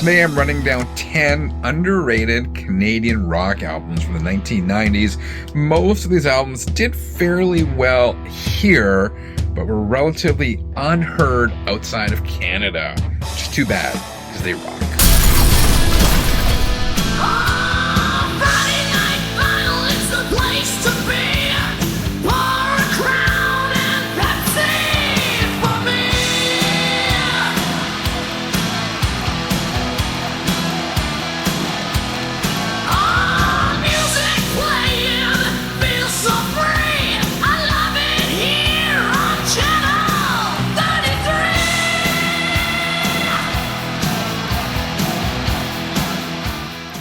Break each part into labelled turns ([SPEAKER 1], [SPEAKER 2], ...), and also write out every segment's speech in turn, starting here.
[SPEAKER 1] Today I'm running down 10 underrated Canadian rock albums from the 1990s. Most of these albums did fairly well here, but were relatively unheard outside of Canada, which is too bad, because they rock.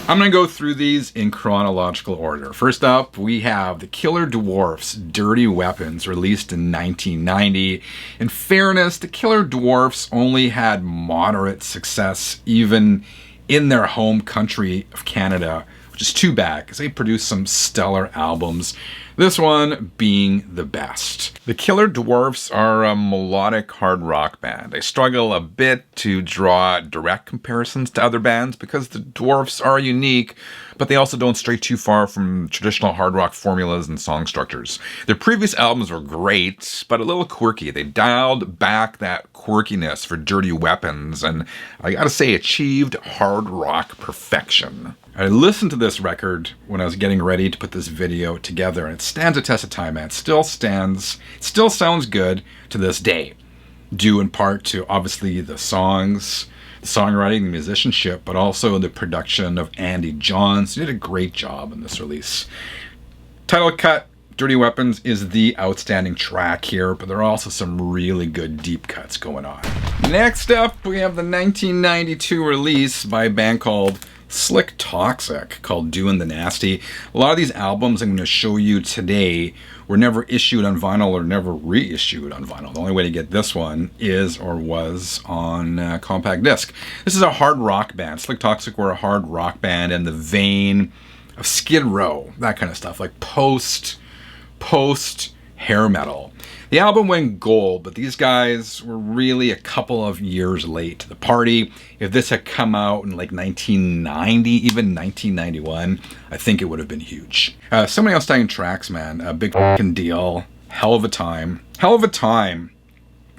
[SPEAKER 1] I'm going to go through these in chronological order. First up, we have the Killer Dwarfs' Dirty Weapons, released in 1990. In fairness, the Killer Dwarfs only had moderate success even in their home country of Canada, which is too bad because they produced some stellar albums, this one being the best. The Killer Dwarfs are a melodic hard rock band. They struggle a bit to draw direct comparisons to other bands because the Dwarfs are unique, but they also don't stray too far from traditional hard rock formulas and song structures. Their previous albums were great, but a little quirky. They dialed back that quirkiness for Dirty Weapons, and I gotta say, achieved hard rock perfection. I listened to this record when I was getting ready to put this video together, and it stands a test of time, man. It still sounds good to this day, due in part to obviously the songs, the songwriting, the musicianship, but also the production of Andy Johns, who did a great job in this release. Title cut, Dirty Weapons, is the outstanding track here, but there are also some really good deep cuts going on. Next up, we have the 1992 release by a band called Slik Toxik, called Doing the Nasty. A lot of these albums I'm going to show you today were never issued on vinyl or never reissued on vinyl. The only way to get this one is or was on compact disc. This is a hard rock band. Slik Toxik were a hard rock band in the vein of Skid Row, that kind of stuff, like post hair metal. The album went gold, but these guys were really a couple of years late to the party. If this had come out in like 1990, even 1991, I think it would have been huge. So many outstanding tracks, man. A big fucking deal. Hell of a time. Hell of a Time,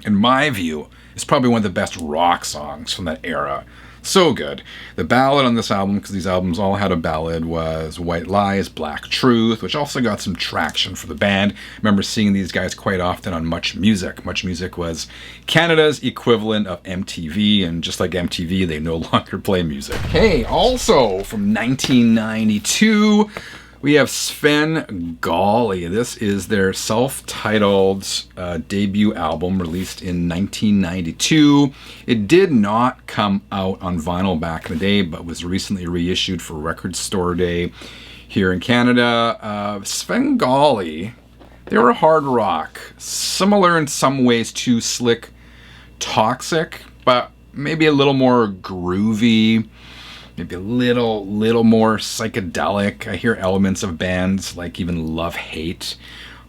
[SPEAKER 1] in my view, is probably one of the best rock songs from that era. So good. The ballad on this album, because these albums all had a ballad, was White Lies, Black Truth, which also got some traction for the band. I remember seeing these guys quite often on Much Music. Much Music was Canada's equivalent of MTV, and just like MTV, they no longer play music. Hey, also from 1992, we have Sven Gali. This is their self-titled debut album released in 1992. It did not come out on vinyl back in the day, but was recently reissued for Record Store Day here in Canada. Sven Gali, they were hard rock, similar in some ways to Slik Toxik, but maybe a little more groovy. Maybe a little more psychedelic. I hear elements of bands like even Love Hate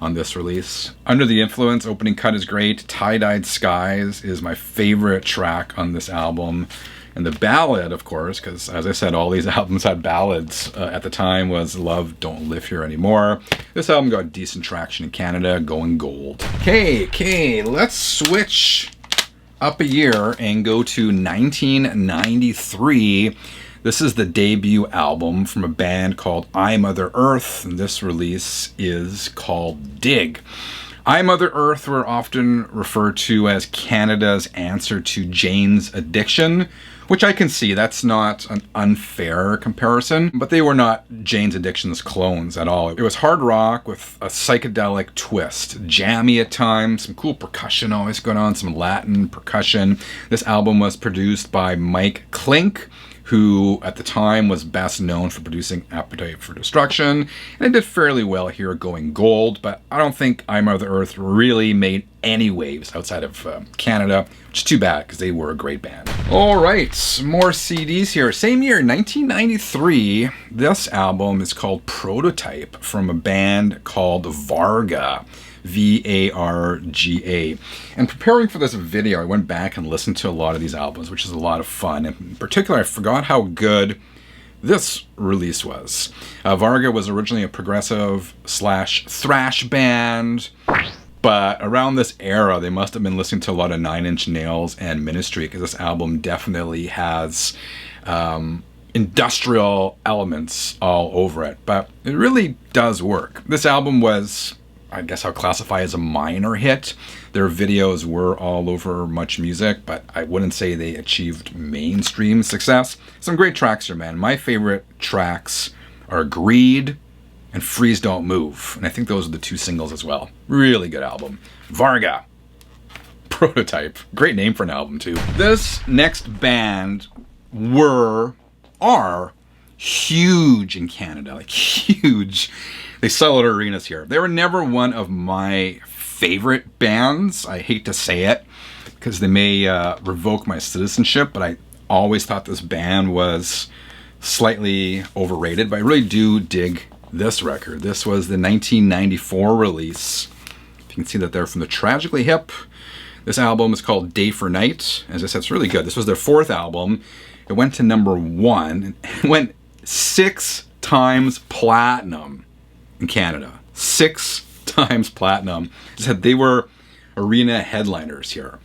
[SPEAKER 1] on this release. Under the Influence, opening cut is great. Tie-Dyed Skies is my favorite track on this album. And the ballad, of course, because as I said, all these albums had ballads at the time, was Love Don't Live Here Anymore. This album got decent traction in Canada, going gold. Okay, let's switch up a year and go to 1993. This is the debut album from a band called I Mother Earth, and this release is called Dig. I Mother Earth were often referred to as Canada's answer to Jane's Addiction, which I can see. That's not an unfair comparison, but they were not Jane's Addiction's clones at all. It was hard rock with a psychedelic twist, jammy at times, some cool percussion always going on, some Latin percussion. This album was produced by Mike Klink, who at the time was best known for producing Appetite for Destruction, and it did fairly well here, going gold, but I don't think I Mother Earth really made any waves outside of Canada, which is too bad because they were a great band. All right, more CDs here. Same year, 1993, this album is called Prototype from a band called Varga. Varga. And preparing for this video, I went back and listened to a lot of these albums, which is a lot of fun. In particular, I forgot how good this release was. Varga was originally a progressive / thrash band, but around this era, they must have been listening to a lot of Nine Inch Nails and Ministry, because this album definitely has industrial elements all over it, but it really does work. This album was, I guess I'll classify as a minor hit. Their videos were all over Much Music, but I wouldn't say they achieved mainstream success. Some great tracks here, man. My favorite tracks are Greed and Freeze Don't Move, and I think those are the 2 singles as well. Really good album. Varga. Prototype. Great name for an album, too. This next band are huge in Canada, like huge. They sell at arenas here. They were never one of my favorite bands. I hate to say it because they may revoke my citizenship, but I always thought this band was slightly overrated, but I really do dig this record. This was the 1994 release. You can see that they're from the Tragically Hip. This album is called Day for Night. As I said, it's really good. This was their 4th album. It went to #1. It went 6 times platinum in Canada. 6 times platinum. As I said, they were arena headliners here.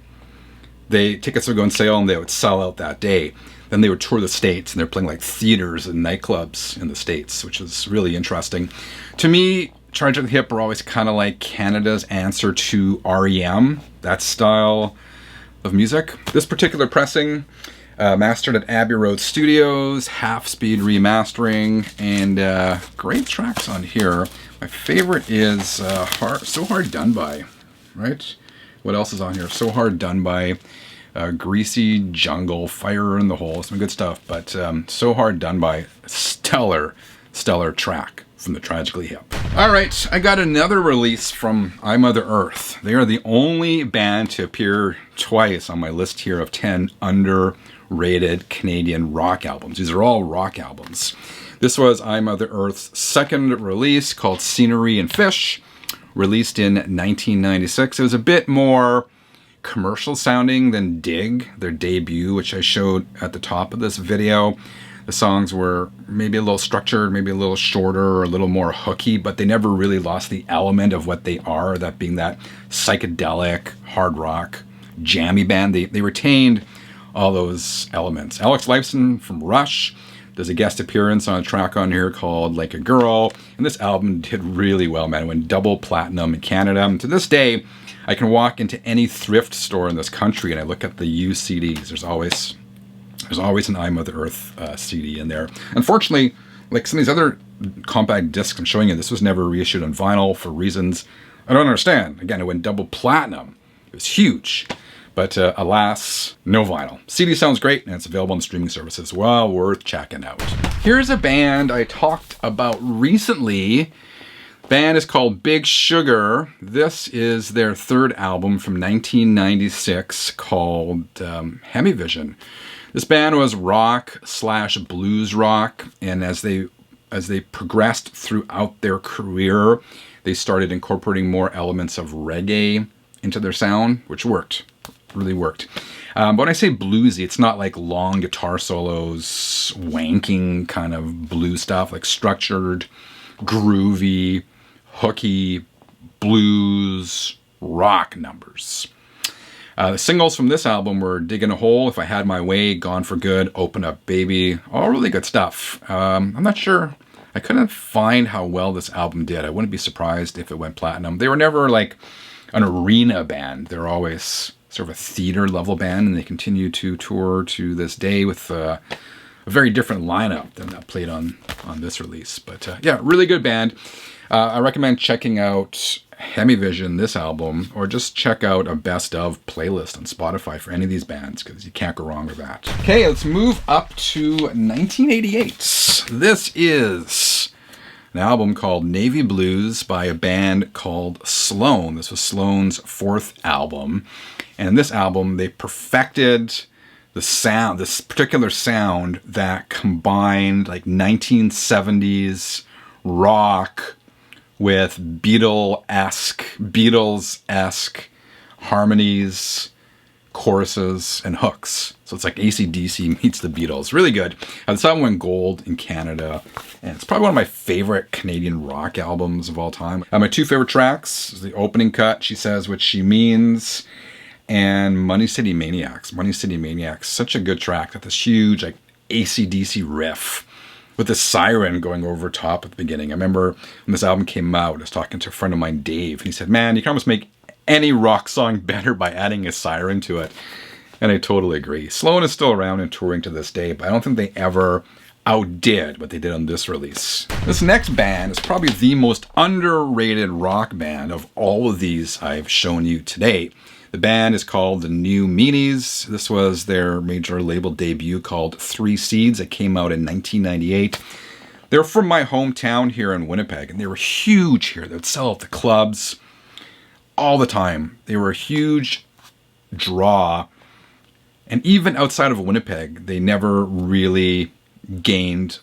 [SPEAKER 1] Tickets would go on sale and they would sell out that day. Then they would tour the States, and they're playing like theaters and nightclubs in the States, which is really interesting. To me, Tragically Hip were always kind of like Canada's answer to REM, that style of music. This particular pressing, mastered at Abbey Road Studios, half-speed remastering, and great tracks on here. My favorite is So Hard Done By, right? What else is on here? So Hard Done By, Greasy Jungle, Fire in the Hole, some good stuff. But So Hard Done By, stellar track from the Tragically Hip. All right, I got another release from I Mother Earth. They are the only band to appear twice on my list here of 10 underrated Canadian rock albums. These are all rock albums. This was I Mother Earth's 2nd release called Scenery and Fish, released in 1996. It was a bit more commercial sounding than Dig, their debut, which I showed at the top of this video. The songs were maybe a little structured, maybe a little shorter, or a little more hooky, but they never really lost the element of what they are, that being that psychedelic, hard rock, jammy band. They retained all those elements. Alex Lifeson from Rush does a guest appearance on a track on here called Like a Girl, and this album did really well, man. It went double platinum in Canada. And to this day, I can walk into any thrift store in this country and I look at the used CDs. There's always an I Mother Earth CD in there. Unfortunately, like some of these other compact discs I'm showing you, this was never reissued on vinyl for reasons I don't understand. Again, it went double platinum. It was huge. But alas, no vinyl. CD sounds great, and it's available on streaming services. Well worth checking out. Here's a band I talked about recently. The band is called Big Sugar. This is their 3rd album from 1996 called Hemivision. This band was rock / blues rock, and as they progressed throughout their career, they started incorporating more elements of reggae into their sound, which worked. Really worked. But when I say bluesy, it's not like long guitar solos, wanking kind of blues stuff, like structured, groovy, hooky blues rock numbers. The singles from this album were Digging a Hole, If I Had My Way, Gone for Good, Open Up Baby, all really good stuff. I'm not sure, I couldn't find how well this album did. I wouldn't be surprised if it went platinum. They were never like an arena band. They're always sort of a theater level band, and they continue to tour to this day with a very different lineup than that played on this release. But yeah, really good band. I recommend checking out Hemivision, this album, or just check out a best of playlist on Spotify for any of these bands, because you can't go wrong with that. Okay, let's move up to 1988. This is an album called Navy Blues by a band called Sloan. This was Sloan's 4th album. And in this album, they perfected the sound, this particular sound that combined like 1970s rock, with Beatles-esque harmonies, choruses, and hooks. So it's like AC/DC meets the Beatles. Really good. This album went gold in Canada, and it's probably one of my favorite Canadian rock albums of all time. My two favorite tracks is the opening cut, She Says What She Means, and Money City Maniacs. Money City Maniacs, such a good track. Got this huge like AC/DC riff with the siren going over top at the beginning. I remember when this album came out, I was talking to a friend of mine, Dave, and he said, man, you can almost make any rock song better by adding a siren to it. And I totally agree. Sloan is still around and touring to this day, but I don't think they ever outdid what they did on this release. This next band is probably the most underrated rock band of all of these I've shown you today. The band is called the New Meanies. This was their major label debut called Three Seeds. It came out in 1998. They're from my hometown here in Winnipeg, and they were huge here. They would sell at the clubs all the time. They were a huge draw. And even outside of Winnipeg, they never really gained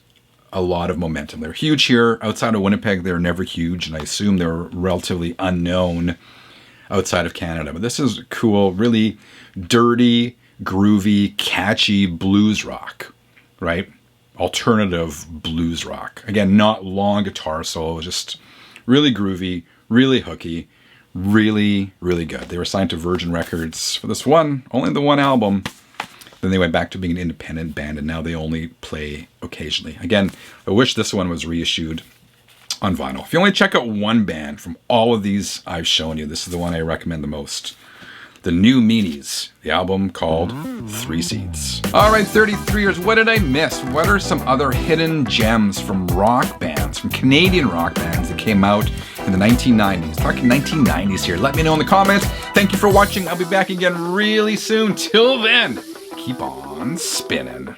[SPEAKER 1] a lot of momentum. They're huge here. Outside of Winnipeg, they're never huge, and I assume they're relatively unknown outside of Canada. But this is cool, really dirty, groovy, catchy blues rock, right? Alternative blues rock. Again, not long guitar solo, just really groovy, really hooky, really, really good. They were signed to Virgin Records for this one, only the one album. Then they went back to being an independent band, and now they only play occasionally. Again, I wish this one was reissued on vinyl. If you only check out one band from all of these I've shown you, this is the one I recommend the most. The New Meanies, the album called Three Seeds. All right, 33ers, what did I miss? What are some other hidden gems from rock bands, from Canadian rock bands that came out in the 1990s? Talking 1990s here. Let me know in the comments. Thank you for watching. I'll be back again really soon. Till then, keep on spinning.